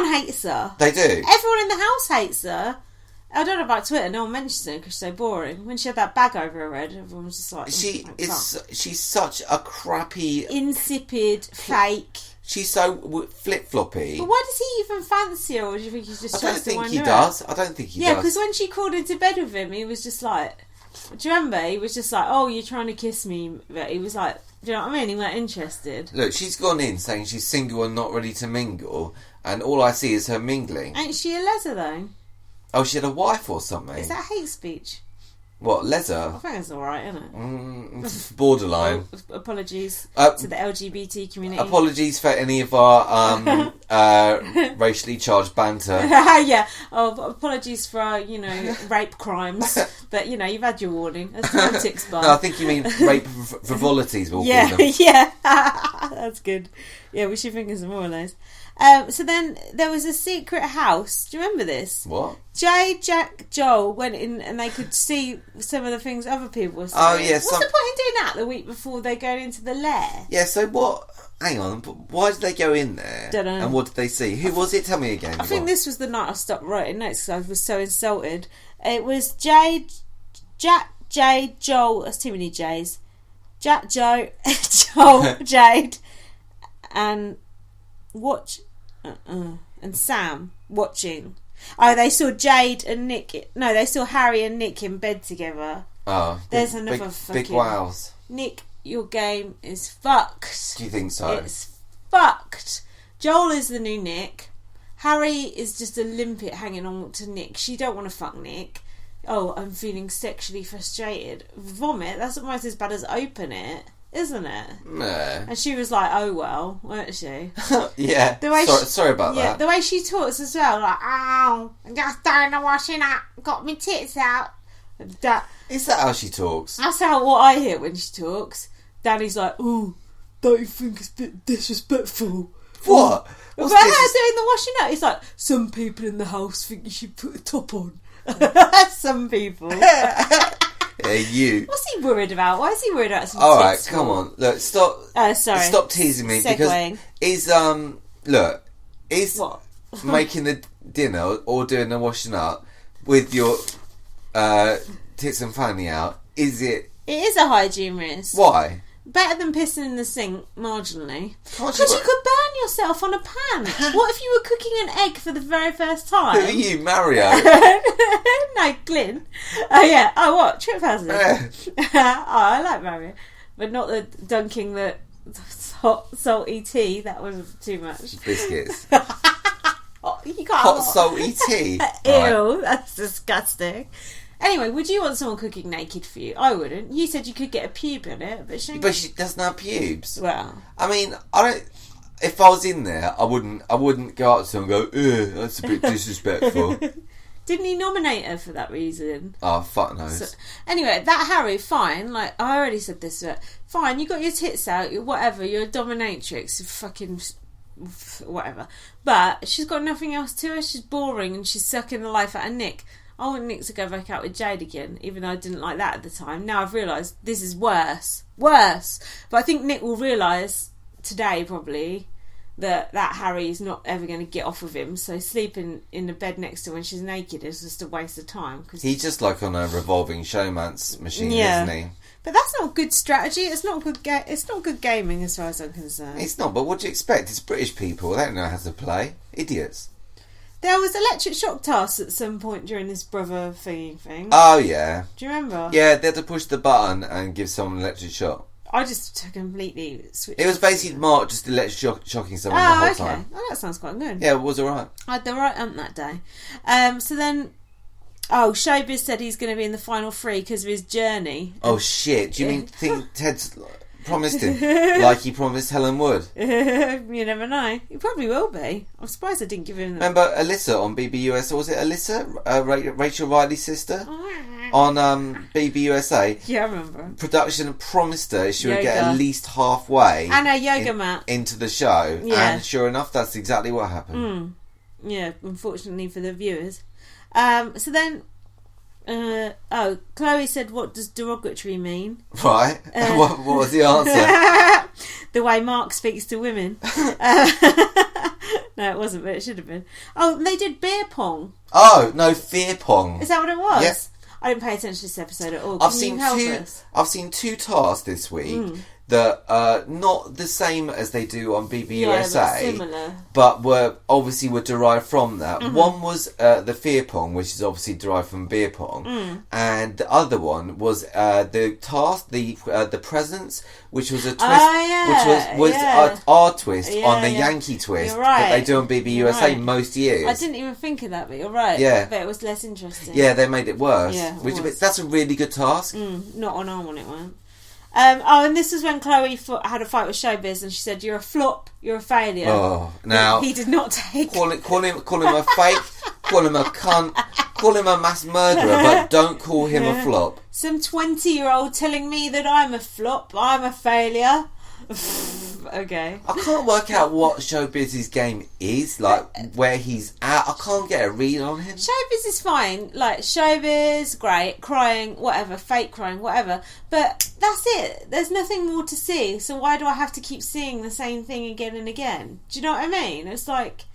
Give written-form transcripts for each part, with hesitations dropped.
Everyone hates her. They do. Everyone in the house hates her. I don't know about Twitter. No one mentions her because she's so boring. When she had that bag over her head, everyone was just like, she's such a crappy, insipid, fake. She's so flip-floppy. But why does he even fancy her, or do you think he's just trying to wind her up? I don't think he does. Yeah, because when she crawled into bed with him, he was just like... Do you remember? He was just like, oh, you're trying to kiss me. But he was like, do you know what I mean? He weren't interested. Look, she's gone in saying she's single and not ready to mingle, and all I see is her mingling. Ain't she a leather, though? Oh, she had a wife or something? Is that hate speech? What, leather? I think it's alright, isn't it? Borderline. Apologies to the LGBT community. Apologies for any of our racially charged banter. Yeah. Oh, apologies for our, rape crimes. But, you've had your warning. That's politics, bar. No, I think you mean rape frivolities, we'll call them. Yeah. That's good. Yeah, we should think of some more of those. So then there was a secret house. Do you remember this? What? Jay, Jack, Joel went in and they could see some of the things other people were saying. Oh, yeah. What's the point in doing that the week before they go into the lair? Yeah, so what... Hang on, why did they go in there? Don't know. And what did they see? Who was it? Tell me again. I think this was the night I stopped writing notes because I was so insulted. It was Jack, Jade, Joel... That's too many J's. Jack, Joel, Jade, and... and Sam watching. Oh, they saw Jade and Nick. No, they saw Harry and Nick in bed together. Oh, there's another fucking big wows. Nick, your game is fucked. Do you think so? It's fucked. Joel is the new Nick. Harry is just a limpet hanging on to Nick. She don't want to fuck Nick. Oh, I'm feeling sexually frustrated. Vomit. That's almost as bad as open it. Isn't it? Nah. And she was like, oh well, weren't she? Yeah. Sorry about that. The way she talks as well, like, oh, I'm just doing the washing up, got me tits out. Is that how she talks? That's what I hear when she talks. Danny's like, oh, don't you think it's a bit disrespectful? What? What's her doing the washing up? It's like, some people in the house think you should put a top on. Some people. Yeah, you. What's he worried about? Why is he worried about some Alright, tits come for? on. Look, stop. Sorry. Stop teasing me. Segwaying. Because is what? making the dinner or doing the washing up with your tits and fanny out, is it? It is a hygiene risk. Why? Better than pissing in the sink, marginally. Because you could burn yourself on a pan. What if you were cooking an egg for the very first time? Who are you, Mario? No, Glyn. Oh, yeah. Oh, what? Trip hazard? I like Mario. But not the dunking the hot, salty tea. That was too much. Biscuits. You can't hot, salty tea? Ew, right. That's disgusting. Anyway, would you want someone cooking naked for you? I wouldn't. You said you could get a pube in it, but she doesn't have pubes. Well, I mean, I don't. If I was in there, I wouldn't go up to her and go, "Ugh, that's a bit disrespectful." Didn't he nominate her for that reason? Oh, fuck knows. So, anyway, that Harry, fine. Like I already said this, but fine. You got your tits out. Whatever. You're a dominatrix. Fucking whatever. But she's got nothing else to her. She's boring and she's sucking the life out of Nick. I want Nick to go back out with Jade again, even though I didn't like that at the time. Now I've realised this is worse. Worse. But I think Nick will realise today, probably, that Harry is not ever going to get off of him. So sleeping in the bed next to her when she's naked is just a waste of time. Cause he's just like on a revolving showman's machine, isn't he? But that's not good strategy. It's not good. It's not good gaming, as far as I'm concerned. It's not. But what do you expect? It's British people. They don't know how to play. Idiots. There was electric shock tasks at some point during this brother thingy thing. Oh, yeah. Do you remember? Yeah, they had to push the button and give someone an electric shock. I just completely switched. It was basically Marc just electric shocking someone the whole time. Oh, that sounds quite good. Yeah, it was alright. I had the right ump that day. So then... Oh, Showbiz said he's going to be in the final three because of his journey. Oh, shit. Do you think Ted's promised him like he promised Helen Wood? You never know. He probably will be. I'm surprised I didn't give him... Remember Alyssa on BBUS? Or was it Alyssa? Rachel Riley's sister? On BBUSA. Yeah, I remember. Production promised her she would get at least halfway and a yoga mat into the show. Yeah. And sure enough, that's exactly what happened. Yeah, unfortunately for the viewers. So then... Chloe said, what does derogatory mean? Right. What was the answer? The way Marc speaks to women. No, it wasn't, but it should have been. Oh, they did beer pong. Oh, no, fear pong. Is that what it was? Yeah. I didn't pay attention to this episode at all. I've seen two tasks this week that are not the same as they do on BBUK, but similar. but were derived from that. One was the fear pong, which is obviously derived from beer pong, and the other one was the task, the presents, which was a twist, which was our twist on the Yankee twist that they do on BBUK most years. I didn't even think of that, but you're right. Yeah, but it was less interesting. Yeah, they made it worse. Yeah, that's a really good task. Not on our one, it won't. And this was when Chloe had a fight with Showbiz, and she said, "You're a flop. You're a failure." Oh, now he did not take. Call him a fake. Call him a cunt. Call him a mass murderer, but don't call him a flop. Some 20-year-old telling me that I'm a flop. I'm a failure. Okay. I can't work out what Showbiz's game is, like where he's at. I can't get a read on him. Showbiz is fine. Like, Showbiz, great, crying, whatever, fake crying, whatever. But that's it. There's nothing more to see. So why do I have to keep seeing the same thing again and again? Do you know what I mean? It's like,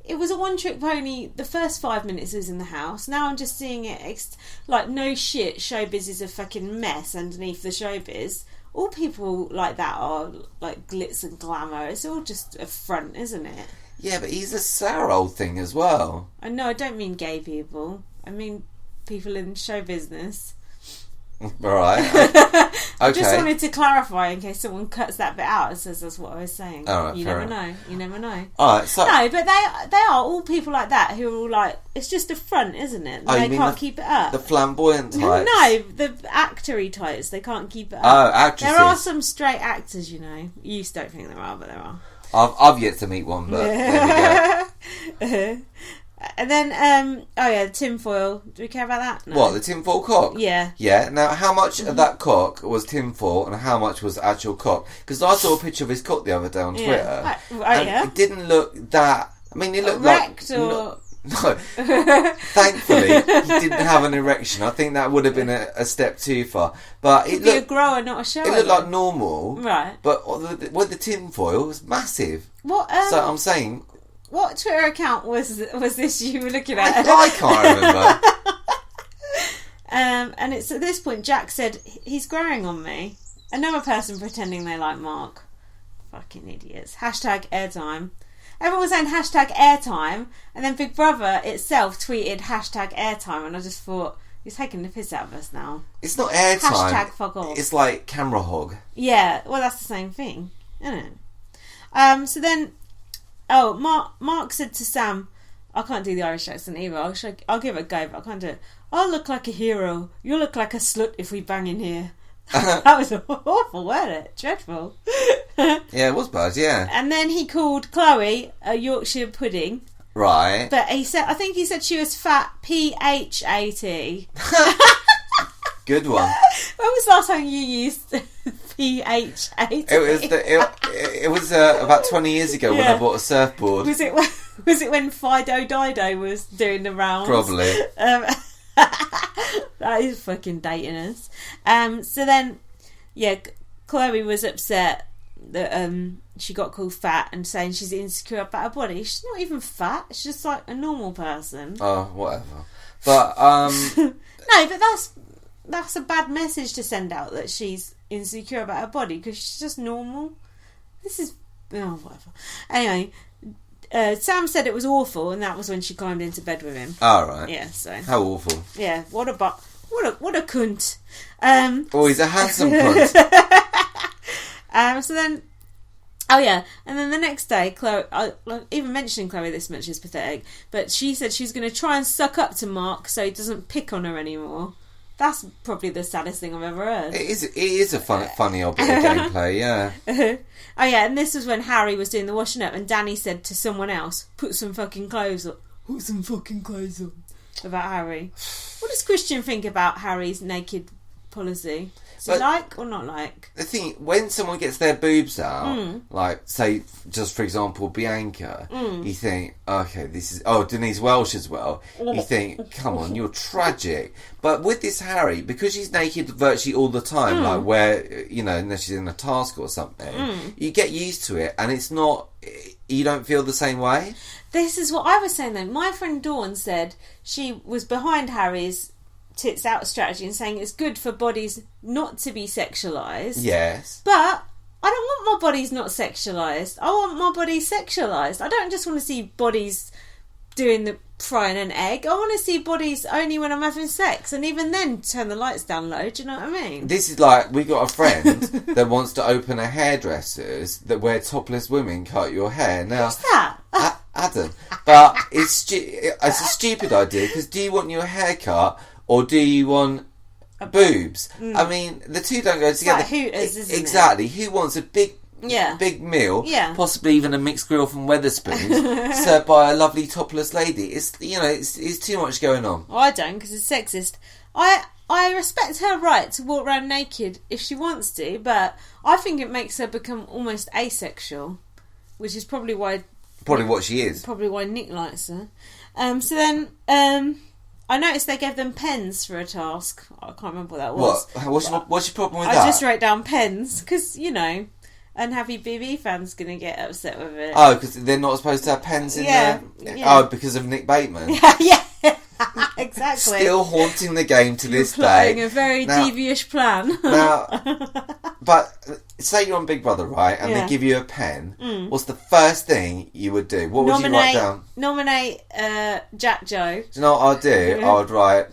it was a one-trick pony. The first 5 minutes was in the house. Now I'm just seeing it like, no shit, Showbiz is a fucking mess underneath the Showbiz. All people like that are like glitz and glamour. It's all just a front, isn't it? Yeah, but he's a sour old thing as well. I know, I don't mean gay people. I mean people in show business. Right. Okay. I just wanted to clarify in case someone cuts that bit out and says that's what I was saying. All right, You never know. You never know. All right, so no, but they are all people like that who are all like, it's just a front, isn't it? They can't keep it up. The flamboyant types. No, the actory types. They can't keep it up. Oh, actresses. There are some straight actors, you know. You just don't think there are, but there are. I've yet to meet one, but there we go. And then, the tinfoil. Do we care about that? No. What, the tinfoil cock? Yeah. Yeah. Now, how much of that cock was tinfoil and how much was actual cock? Because I saw a picture of his cock the other day on Twitter. And it didn't look that... I mean, it looked erect like... or... No. Thankfully, he didn't have an erection. I think that would have been a step too far. But it looked... a grower, not a shower. It looked like normal. Right. But with the tinfoil, it was massive. What? So I'm saying... What Twitter account was this you were looking at? I can't remember. And it's at this point Jack said, he's growing on me. Another person pretending they like Marc. Fucking idiots. Hashtag airtime. Everyone was saying hashtag airtime, and then Big Brother itself tweeted hashtag airtime, and I just thought, he's taking the piss out of us now. It's not airtime. Hashtag fuck off. It's like camera hog. Yeah, well that's the same thing, isn't it? So then... Oh, Marc said to Sam, I can't do the Irish accent either. I'll give it a go, but I can't do it. I'll look like a hero. You'll look like a slut if we bang in here. That was awful, wasn't it? Dreadful. Yeah, it was bad, yeah. And then he called Chloe a Yorkshire pudding. Right. But I think he said she was fat PH80. Good one. When was the last time you used PH80? It was about 20 years ago when I bought a surfboard. Was it when Fido Dido was doing the rounds? Probably. That is fucking dating us. So then, Chloe was upset that she got called fat and saying she's insecure about her body. She's not even fat. She's just like a normal person. Oh, whatever. But no, but that's a bad message to send out, that she's insecure about her body, because she's just normal. This is... Oh, whatever. Anyway, Sam said it was awful, and that was when she climbed into bed with him. All right. Yeah, so... How awful. Yeah, what a cunt. He's a handsome cunt. So then... Oh, yeah. And then the next day, Chloe... even mentioning Chloe this much is pathetic, but she said she was going to try and suck up to Marc so he doesn't pick on her anymore. That's probably the saddest thing I've ever heard. It is a funny old bit of gameplay, yeah. Oh yeah, and this was when Harry was doing the washing up, and Danny said to someone else, put some fucking clothes on. Put some fucking clothes on. About Harry. What does Christian think about Harry's naked policy? Is he like or not like? The thing, when someone gets their boobs out, like, say, just for example, Bianca, you think, okay, this is... Oh, Denise Welsh as well. You think, come on, you're tragic. But with this Harry, because she's naked virtually all the time, like where, unless she's in a task or something, you get used to it, and it's not... you don't feel the same way? This is what I was saying then. My friend Dawn said she was behind Harry's tits out strategy and saying it's good for bodies not to be sexualised. Yes. But I don't want my bodies not sexualised. I want my body sexualised. I don't just want to see bodies doing the frying an egg. I want to see bodies only when I'm having sex, and even then turn the lights down low. Do you know what I mean? This is like, we got a friend that wants to open a hairdressers that where topless women cut your hair. Now, what's that? Adam. But it's a stupid idea, because do you want your hair cut or do you want boobs? I mean, the two don't go together. It's like Hooters, isn't exactly. it? Who wants a big meal, possibly even a mixed grill from Wetherspoons, served by a lovely topless lady? It's it's too much going on. Well, I don't, because it's sexist. I respect her right to walk around naked if she wants to, but I think it makes her become almost asexual, which is probably why what she is. Probably why Nick likes her. So then I noticed they gave them pens for a task. I can't remember what that was. What's your problem with that? I just wrote down pens because unhappy BB fans going to get upset with it. Oh, because they're not supposed to have pens in there? Yeah. Oh, because of Nick Bateman? Yeah, exactly. Still haunting the game to this day. Plotting a very devious plan. Now, but say you're on Big Brother, right, and they give you a pen, what's the first thing you would do? What would you write down? Nominate Jack Joe. Do you know what I'd do? I would write,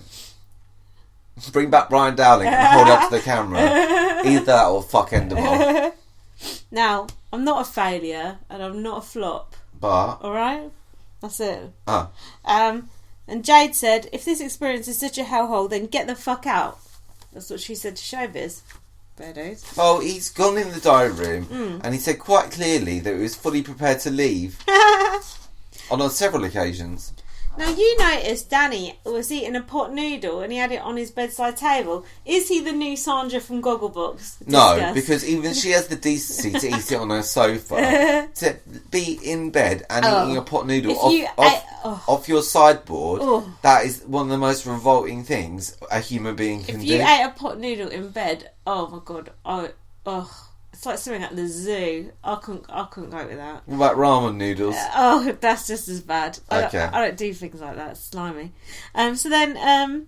bring back Brian Dowling and hold up to the camera. Either that or fuck Endemol. Now, I'm not a failure and I'm not a flop. But? Alright? That's it. Oh. And Jade said, if this experience is such a hellhole, then get the fuck out. That's what she said to Showbiz. Fair days. Well, he's gone in the diary room and he said quite clearly that he was fully prepared to leave. on several occasions. Now, you noticed Danny was eating a pot noodle and he had it on his bedside table. Is he the new Sandra from Gogglebox? No, because even she has the decency to eat it on her sofa. To be in bed and eating a pot noodle off your sideboard, that is one of the most revolting things a human being can do. If you ate a pot noodle in bed, oh my god, it's like something at the zoo. I couldn't go with that. What about ramen noodles? That's just as bad. Okay. I don't do things like that. It's slimy. So then,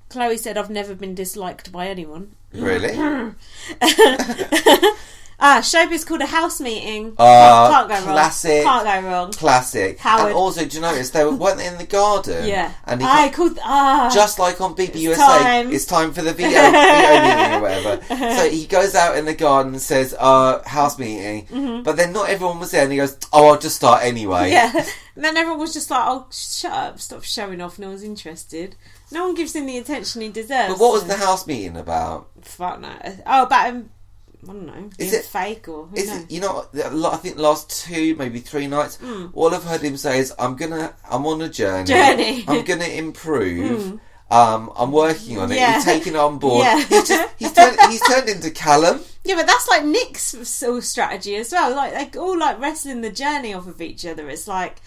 Chloe said, I've never been disliked by anyone. Really? Showbiz called a house meeting. Can't go wrong. Can't go wrong. Classic. Howard. And also, do you notice they weren't in the garden? Yeah. And just like on BBUK, it's time for the VO meeting or whatever. So he goes out in the garden and says, house meeting. But then not everyone was there, and he goes, I'll just start anyway. Yeah. And then everyone was just like, shut up, stop showing off, no one's interested. No one gives him the attention he deserves. But what was the house meeting about? Fuck no. About him, I don't know. Is it fake or who knows? You know, I think the last 2, maybe 3 nights, all I've heard him say is, I'm on a journey. I'm gonna improve. I'm working on it. Yeah. He's taking it on board. Yeah. He's turned into Callum. Yeah, but that's like Nick's sort of strategy as well. Like they all like wrestling the journey off of each other. It's like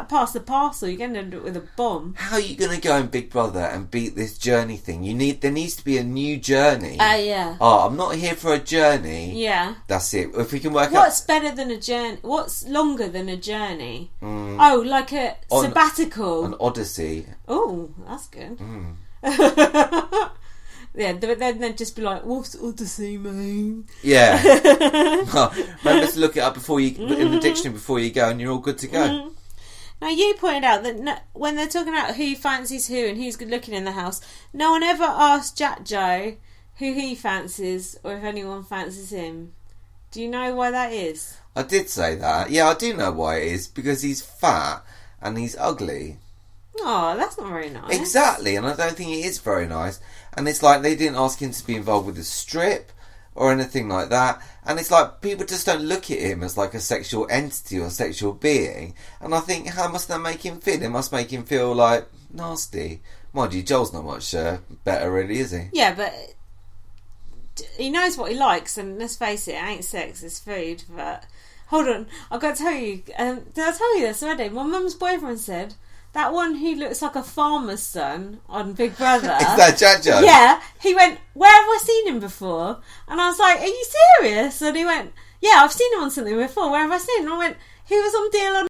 pass the parcel. You're going to end up with a bomb. How are you going to go in Big Brother and beat this journey thing? There needs to be a new journey. Yeah. I'm not here for a journey. Yeah. That's it. If we can work out... What's better than a journey? What's longer than a journey? Like a sabbatical. An odyssey. Oh, that's good. Yeah, then they'd just be like, what's Odyssey mean? Yeah. Remember to look it up in the dictionary before you go, and you're all good to go. Now, you pointed out that when they're talking about who fancies who and who's good looking in the house, no one ever asked Jack Joe who he fancies or if anyone fancies him. Do you know why that is? I did say that. Yeah, I do know why it is. Because he's fat and he's ugly. Oh, that's not very nice. Exactly, and I don't think it is very nice. And it's like they didn't ask him to be involved with the strip or anything like that. And it's like people just don't look at him as like a sexual entity or sexual being. And I think, how must that make him feel? It must make him feel like nasty. Mind you, Joel's not much better, really, is he? Yeah, but he knows what he likes, and let's face it ain't sex, it's food. But hold on, I've got to tell you, did I tell you this already? My mum's boyfriend said, that one who looks like a farmer's son on Big Brother. Is that Jack Joe? Yeah. He went, where have I seen him before? And I was like, are you serious? And he went, Yeah, I've seen him on something before. Where have I seen him? And I went, he was on Deal or